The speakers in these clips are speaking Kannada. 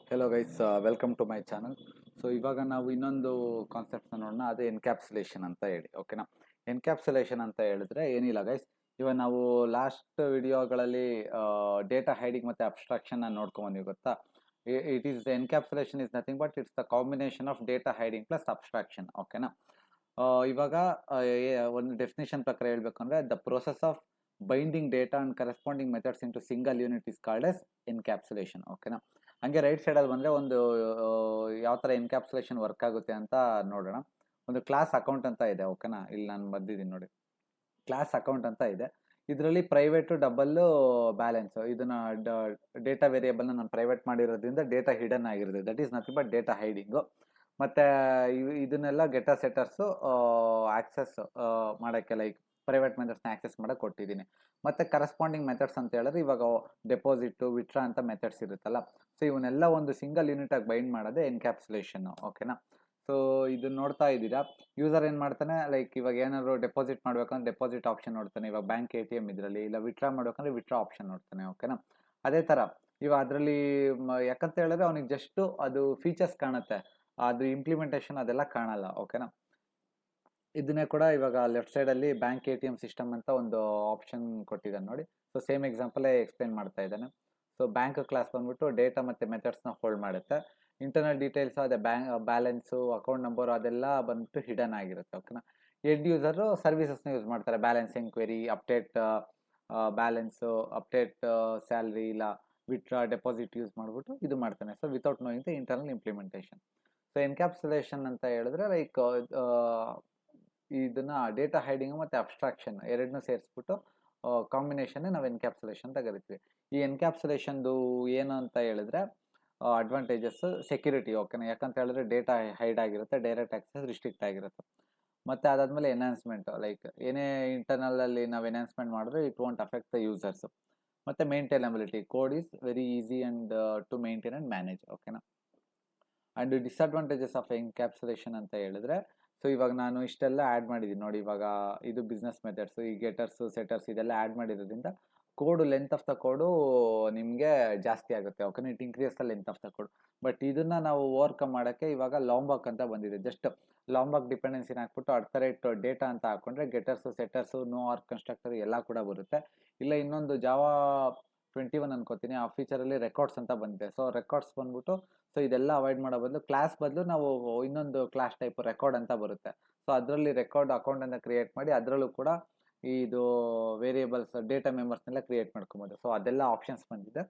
Hello guys, welcome to my channel. So ಇವಾಗ ನಾವು ಇನ್ನೊಂದು ಕಾನ್ಸೆಪ್ಟ್ನ ನೋಡೋಣ, ಅದೇ ಎನ್ಕ್ಯಾಪ್ಸುಲೇಷನ್ ಅಂತ ಹೇಳಿ. ಓಕೆನಾ? ಎನ್ಕ್ಯಾಪ್ಸುಲೇಷನ್ ಅಂತ ಹೇಳಿದ್ರೆ ಏನಿಲ್ಲ ಗೈಸ್, ಇವಾಗ ನಾವು ಲಾಸ್ಟ್ ವಿಡಿಯೋಗಳಲ್ಲಿ ಡೇಟಾ ಹೈಡಿಂಗ್ ಮತ್ತು ಅಬ್ಸ್ಟ್ರಾಕ್ಷನ್ನ ನೋಡ್ಕೊಂಬಂದ್ವಿ, ಗೊತ್ತಾ? It is encapsulation is nothing but it's the combination of data hiding plus abstraction. ಓಕೆನಾ? ಇವಾಗ ಒಂದು ಡೆಫಿನೇಷನ್ ಪ್ರಕಾರ ಹೇಳ್ಬೇಕಂದ್ರೆ, the process of binding data and corresponding methods into single unit is called as encapsulation. ಓಕೆನಾ? ಹಂಗೆ ರೈಟ್ ಸೈಡಲ್ಲಿ ಬಂದರೆ ಒಂದು ಯಾವ ಥರ ಎನ್ಕ್ಯಾಪ್ಸುಲೇಷನ್ ವರ್ಕ್ ಆಗುತ್ತೆ ಅಂತ ನೋಡೋಣ. ಒಂದು ಕ್ಲಾಸ್ ಅಕೌಂಟ್ ಅಂತ ಇದೆ. ಓಕೆನಾ? ಇಲ್ಲಿ ನಾನು ಬಂದಿದ್ದೀನಿ ನೋಡಿ, ಕ್ಲಾಸ್ ಅಕೌಂಟ್ ಅಂತ ಇದೆ. ಇದರಲ್ಲಿ ಪ್ರೈವೇಟು ಡಬಲ್ಲು ಬ್ಯಾಲೆನ್ಸ್, ಇದನ್ನ ಡೇಟಾ ವೇರಿಯೇಬಲ್ನ ನಾನು ಪ್ರೈವೇಟ್ ಮಾಡಿರೋದ್ರಿಂದ ಡೇಟಾ ಹಿಡನ್ ಆಗಿರುತ್ತೆ. That is nothing but data hiding. ಮತ್ತು ಇದನ್ನೆಲ್ಲ ಗೆಟರ್ ಸೆಟರ್ಸು ಆಕ್ಸೆಸ್ ಮಾಡೋಕ್ಕೆ, ಲೈಕ್ ಪ್ರೈವೇಟ್ ಮೆಥಡ್ಸ್ನ ಆಕ್ಸೆಸ್ ಮಾಡೋಕ್ಕೆ ಕೊಟ್ಟಿದ್ದೀನಿ. ಮತ್ತು ಕರೆಸ್ಪಾಂಡಿಂಗ್ ಮೆಥಡ್ಸ್ ಅಂತ ಹೇಳಿದ್ರೆ ಇವಾಗ ಡೆಪಾಸಿಟು, ವಿತ್ಡ್ರಾ ಅಂತ ಮೆಥಡ್ಸ್ ಇರುತ್ತಲ್ಲ, ಸೊ ಇವನ್ನೆಲ್ಲ ಒಂದು ಸಿಂಗಲ್ ಯೂನಿಟಾಗಿ ಬೈಂಡ್ ಮಾಡೋದೇ ಎನ್ಕ್ಯಾಪ್ಸುಲೇಷನ್ನು. ಓಕೆನಾ? ಸೊ ಇದನ್ನ ನೋಡ್ತಾ ಇದ್ದೀರಾ, ಯೂಸರ್ ಏನು ಮಾಡ್ತಾನೆ, ಲೈಕ್ ಇವಾಗ ಏನಾದ್ರು ಡೆಪಾಸಿಟ್ ಮಾಡ್ಬೇಕಂದ್ರೆ ಡೆಪಾಸಿಟ್ ಆಪ್ಷನ್ ನೋಡ್ತಾನೆ, ಇವಾಗ ಬ್ಯಾಂಕ್ ATM ಇದರಲ್ಲಿ, ಇಲ್ಲ ವಿತ್ಡ್ರಾ ಮಾಡ್ಬೇಕಂದ್ರೆ ವಿತ್ಡ್ರಾ ಆಪ್ಷನ್ ನೋಡ್ತಾನೆ. ಓಕೆನಾ? ಅದೇ ಥರ ಇವಾಗ ಅದರಲ್ಲಿ ಯಾಕಂತ ಹೇಳಿದ್ರೆ ಅವನಿಗೆ ಜಸ್ಟು ಅದು ಫೀಚರ್ಸ್ ಕಾಣುತ್ತೆ, ಅದು ಇಂಪ್ಲಿಮೆಂಟೇಷನ್ ಅದೆಲ್ಲ ಕಾಣಲ್ಲ. ಓಕೆನಾ? ಇದನ್ನೇ ಕೂಡ ಇವಾಗ ಲೆಫ್ಟ್ ಸೈಡಲ್ಲಿ ಬ್ಯಾಂಕ್ ATM ಸಿಸ್ಟಮ್ ಅಂತ ಒಂದು ಆಪ್ಷನ್ ಕೊಟ್ಟಿದ್ದಾನೆ ನೋಡಿ. ಸೊ ಸೇಮ್ ಎಕ್ಸಾಂಪಲೇ ಎಕ್ಸ್ಪ್ಲೈನ್ ಮಾಡ್ತಾ ಇದ್ದಾನೆ. ಸೊ ಬ್ಯಾಂಕ್ ಕ್ಲಾಸ್ ಬಂದ್ಬಿಟ್ಟು ಡೇಟಾ ಮತ್ತು ಮೆಥಡ್ಸ್ನ ಹೋಲ್ಡ್ ಮಾಡುತ್ತೆ. ಇಂಟರ್ನಲ್ ಡೀಟೇಲ್ಸ್ ಅದೇ ಬ್ಯಾಲೆನ್ಸು, ಅಕೌಂಟ್ ನಂಬರು ಅದೆಲ್ಲ ಬಂದ್ಬಿಟ್ಟು ಹಿಡನ್ ಆಗಿರುತ್ತೆ. ಓಕೆನಾ? ಎಂಡ್ ಯೂಸರು ಸರ್ವಿಸಸ್ನ ಯೂಸ್ ಮಾಡ್ತಾರೆ, balance enquiry, update balance, update salary, ಇಲ್ಲ ವಿತ್ಡ್ರಾ, ಡೆಪಾಸಿಟ್ ಯೂಸ್ ಮಾಡಿಬಿಟ್ಟು ಇದು ಮಾಡ್ತಾನೆ. So without knowing the internal implementation. So encapsulation ಅಂತ ಹೇಳಿದ್ರೆ ಲೈಕ್ ಇದನ್ನ ಡೇಟಾ ಹೈಡಿಂಗ್ ಮತ್ತು ಅಬ್ಸ್ಟ್ರಾಕ್ಷನ್ ಎರಡನ್ನೂ ಸೇರಿಸ್ಬಿಟ್ಟು ಕಾಂಬಿನೇಷನ್ನೇ ನಾವು ಎನ್ಕ್ಯಾಪ್ಸುಲೇಷನ್ ಅಂತ ಕರಿತೀವಿ. ಈ ಎನ್ಕ್ಯಾಪ್ಸುಲೇಷನ್ದು ಏನು ಅಂತ ಹೇಳಿದ್ರೆ ಅಡ್ವಾಂಟೇಜಸ್, ಸೆಕ್ಯೂರಿಟಿ. ಓಕೆನಾ? ಯಾಕಂತ ಹೇಳಿದ್ರೆ ಡೇಟಾ ಹೈಡ್ ಆಗಿರುತ್ತೆ, ಡೈರೆಕ್ಟ್ ಆಕ್ಸೆಸ್ ರಿಸ್ಟ್ರಿಕ್ಟ್ ಆಗಿರುತ್ತೆ. ಮತ್ತು ಅದಾದಮೇಲೆ ಎನ್ಹಾನ್ಸ್ಮೆಂಟ್, ಲೈಕ್ ಏನೇ ಇಂಟರ್ನಲಲ್ಲಿ ನಾವು ಎನ್ಹಾನ್ಸ್ಮೆಂಟ್ ಮಾಡಿದ್ರೆ it won't affect the users. ಮತ್ತು maintainability, code is very easy and to maintain and manage. ಓಕೆನಾ? ಆ್ಯಂಡ್ ಡಿಸ್ಅಡ್ವಾಂಟೇಜಸ್ ಆಫ್ ಎನ್ಕ್ಯಾಪ್ಸುಲೇಷನ್ ಅಂತ ಹೇಳಿದ್ರೆ, ಸೊ ಇವಾಗ ನಾನು ಇಷ್ಟೆಲ್ಲ ಆ್ಯಡ್ ಮಾಡಿದ್ದೀನಿ ನೋಡಿ, ಇವಾಗ ಇದು ಬಿಸ್ನೆಸ್ ಮೆಥಡ್ಸು, ಈ ಗೆಟರ್ಸು, ಸೆಟರ್ಸ್ ಇದೆಲ್ಲ ಆ್ಯಡ್ ಮಾಡಿರೋದ್ರಿಂದ ಕೋಡು, ಲೆಂತ್ ಆಫ್ ದ ಕೋಡು ನಿಮಗೆ ಜಾಸ್ತಿ ಆಗುತ್ತೆ. ಓಕೆನಾ? It increase the length of the code. But ಇದನ್ನು ನಾವು ಓವರ್ಕಮ್ ಮಾಡೋಕ್ಕೆ ಇವಾಗ ಲಾಂಬಾಕ್ ಅಂತ ಬಂದಿದೆ. ಜಸ್ಟ್ ಲಾಂಬಾಕ್ ಡಿಪೆಂಡೆನ್ಸಿನ ಹಾಕ್ಬಿಟ್ಟು ಅಟ್ ಡೇಟಾ ಅಂತ ಹಾಕ್ಕೊಂಡ್ರೆ ಗೆಟರ್ಸು, ಸೆಟರ್ಸು, ನೋ ಆರ್ಕ್ ಕನ್ಸ್ಟ್ರಕ್ಟರ್ ಎಲ್ಲ ಕೂಡ ಬರುತ್ತೆ. ಇಲ್ಲ ಇನ್ನೊಂದು ಜಾವಾ 21 ಅನ್ಕೋತೀನಿ, ಆ ಫೀಚರಲ್ಲಿ ರೆಕಾರ್ಡ್ಸ್ ಅಂತ ಬಂದಿದೆ. ಸೊ ರೆಕಾರ್ಡ್ಸ್ ಬಂದ್ಬಿಟ್ಟು, ಸೊ ಇದೆಲ್ಲ ಅವಾಯ್ಡ್ ಮಾಡೋ ಬದಲು ಕ್ಲಾಸ್ ಬದಲು ನಾವು ಇನ್ನೊಂದು ಕ್ಲಾಸ್ ಟೈಪ್ ರೆಕಾರ್ಡ್ ಅಂತ ಬರುತ್ತೆ. ಸೊ ಅದರಲ್ಲಿ ರೆಕಾರ್ಡ್ ಅಕೌಂಟನ್ನು ಕ್ರಿಯೇಟ್ ಮಾಡಿ ಅದರಲ್ಲೂ ಕೂಡ ಇದು ವೇರಿಯೇಬಲ್ಸ್, ಡೇಟಾ ಮೆಂಬರ್ಸ್ನೆಲ್ಲ ಕ್ರಿಯೇಟ್ ಮಾಡ್ಕೊಬೋದು. ಸೊ ಅದೆಲ್ಲ ಆಪ್ಷನ್ಸ್ ಬಂದಿದೆ.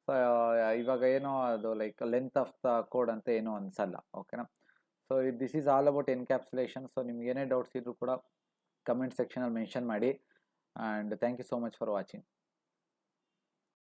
ಸೊ ಇವಾಗ ಏನೋ ಅದು like length of the code ಅಂತ ಏನೂ ಅನಿಸಲ್ಲ. ಓಕೆನಾ? So this is all about encapsulation. So ನಿಮ್ಗೆ ಏನೇ ಡೌಟ್ಸ್ ಇದ್ರೂ ಕೂಡ ಕಮೆಂಟ್ ಸೆಕ್ಷನಲ್ಲಿ ಮೆನ್ಷನ್ ಮಾಡಿ. And thank you so much for watching.